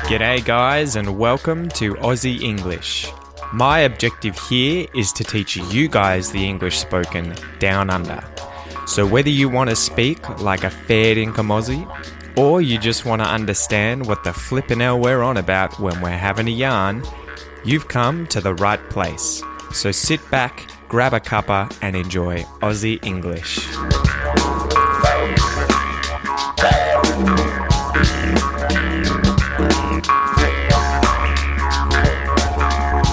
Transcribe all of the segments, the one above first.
G'day guys and welcome to Aussie English. My objective here is to teach you guys the English spoken down under. So whether you want to speak like a fair dinkum Aussie, or you just want to understand what the flippin' hell we're on about when we're having a yarn, you've come to the right place. So sit back, grab a cuppa and enjoy Aussie English.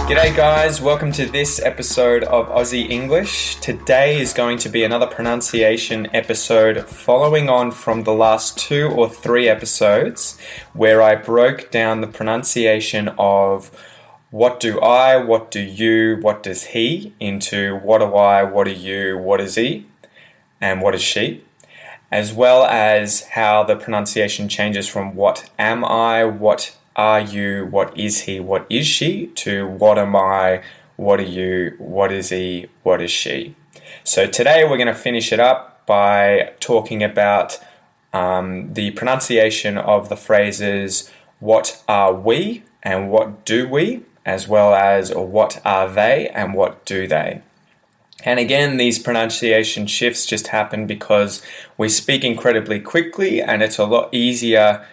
G'day guys, welcome to this episode of Aussie English. Today is going to be another pronunciation episode following on from the last 2 or 3 episodes where I broke down the pronunciation of what do I, what do you, what does he into what do I, what do you, what is he, and what is she, as well as how the pronunciation changes from what am I, what are you, what is he, what is she, to what am I, what are you, what is he, what is she. So today we're going to finish it up by talking about the pronunciation of the phrases what are we and what do we, as well as what are they and what do they. And again, these pronunciation shifts just happen because we speak incredibly quickly and it's a lot easier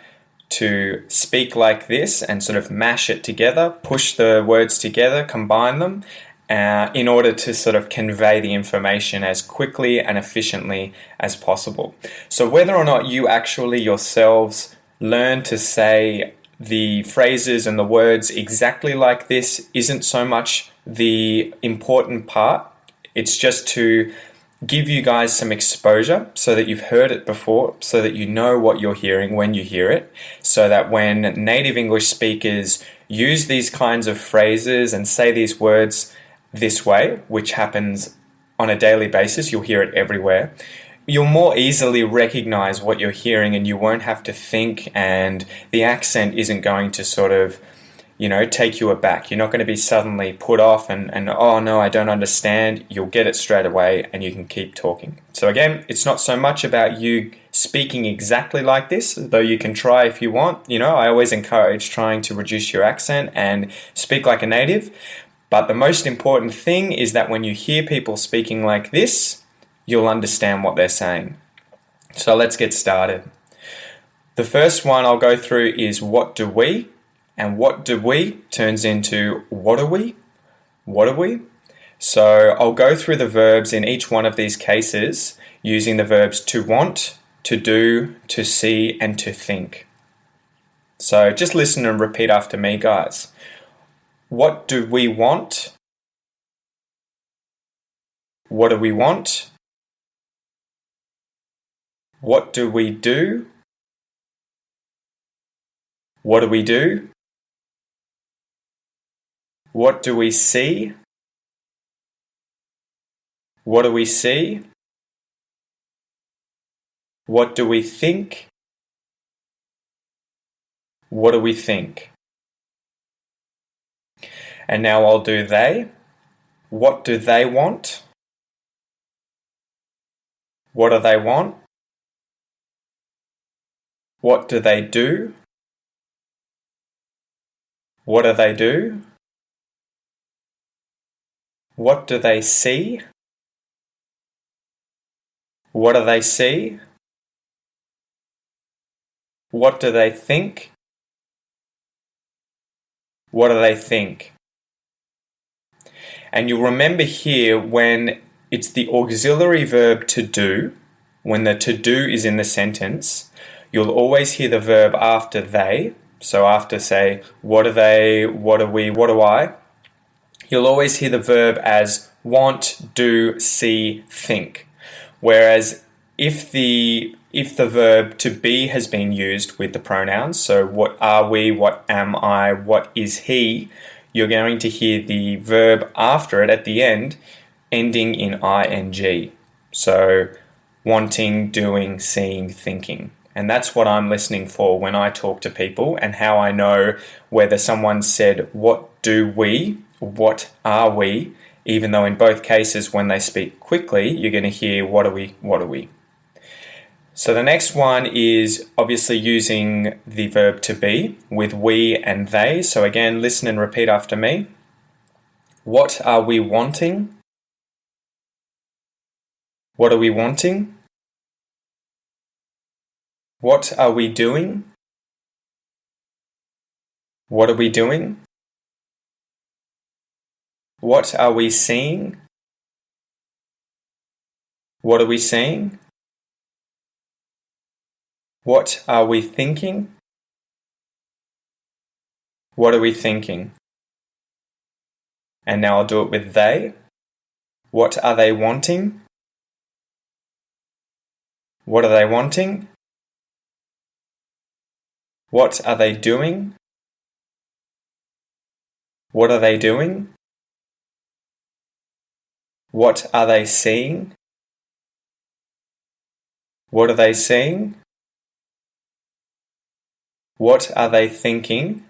to speak like this and sort of mash it together, push the words together, combine them in order to sort of convey the information as quickly and efficiently as possible. So whether or not you actually yourselves learn to say the phrases and the words exactly like this isn't so much the important part. It's just to give you guys some exposure so that you've heard it before, so that you know what you're hearing when you hear it, so that when native English speakers use these kinds of phrases and say these words this way, which happens on a daily basis, you'll hear it everywhere, you'll more easily recognize what you're hearing and you won't have to think, and the accent isn't going to sort of take you aback. You're not going to be suddenly put off and oh no, I don't understand. You'll get it straight away and you can keep talking. So again, it's not so much about you speaking exactly like this, though you can try if you want. I always encourage trying to reduce your accent and speak like a native. But the most important thing is that when you hear people speaking like this, you'll understand what they're saying. So let's get started. The first one I'll go through is what do we? And what do we turns into what are we? What are we? So I'll go through the verbs in each one of these cases using the verbs to want, to do, to see, and to think. So just listen and repeat after me, guys. What do we want? What do we want? What do we do? What do we do? What do we see? What do we see? What do we think? What do we think? And now I'll do they. What do they want? What do they want? What do they do? What do they do? What do they see? What do they see? What do they think? What do they think? And you'll remember here when it's the auxiliary verb to do, when the to do is in the sentence, you'll always hear the verb after they. So after, say, what are they, what are we, what do I? You'll always hear the verb as want, do, see, think. Whereas if the verb to be has been used with the pronouns, so what are we, what am I, what is he, you're going to hear the verb after it at the end ending in ing. So wanting, doing, seeing, thinking. And that's what I'm listening for when I talk to people, and how I know whether someone said, what do we, what are we, even though in both cases when they speak quickly, you're going to hear, what are we, what are we. So the next one is obviously using the verb to be with we and they. So again, listen and repeat after me. What are we wanting? What are we wanting? What are we doing? What are we doing? What are we seeing? What are we seeing? What are we thinking? What are we thinking? And now I'll do it with they. What are they wanting? What are they wanting? What are they doing? What are they doing? What are they seeing? What are they seeing? What are they thinking?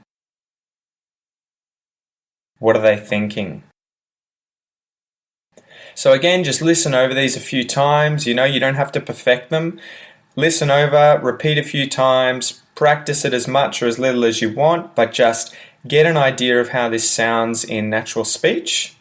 What are they thinking? So again, just listen over these a few times. You don't have to perfect them. Listen over, repeat a few times, practice it as much or as little as you want, but just get an idea of how this sounds in natural speech.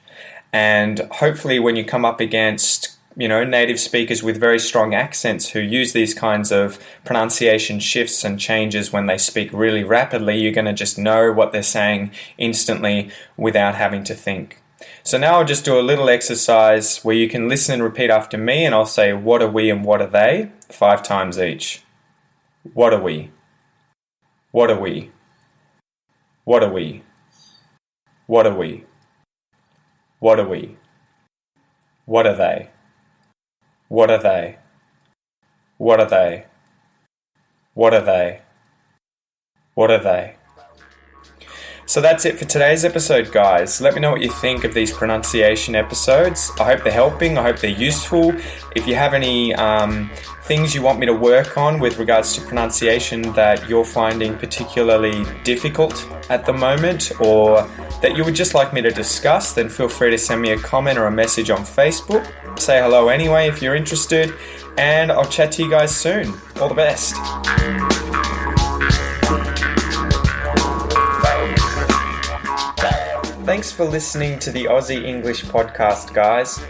And hopefully when you come up against native speakers with very strong accents who use these kinds of pronunciation shifts and changes when they speak really rapidly, you're going to just know what they're saying instantly without having to think. So now I'll just do a little exercise where you can listen and repeat after me, and I'll say what are we and what are they 5 times each. What are we? What are we? What are we? What are we? What are we? What are they? What are they? What are they? What are they? What are they? So that's it for today's episode, guys. Let me know what you think of these pronunciation episodes. I hope they're helping. I hope they're useful. If you have any things you want me to work on with regards to pronunciation that you're finding particularly difficult at the moment, or that you would just like me to discuss, then feel free to send me a comment or a message on Facebook. Say hello anyway if you're interested, and I'll chat to you guys soon. All the best. Thanks for listening to the Aussie English podcast, guys.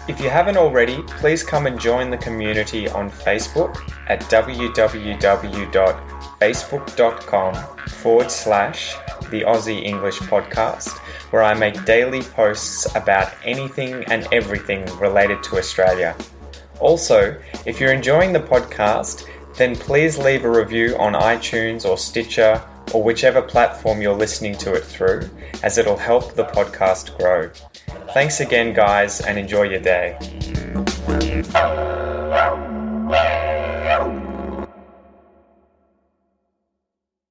If you haven't already, please come and join the community on Facebook at www.facebook.com/the Aussie English podcast, where I make daily posts about anything and everything related to Australia. Also, if you're enjoying the podcast, then please leave a review on iTunes or Stitcher or whichever platform you're listening to it through, as it'll help the podcast grow. Thanks again, guys, and enjoy your day.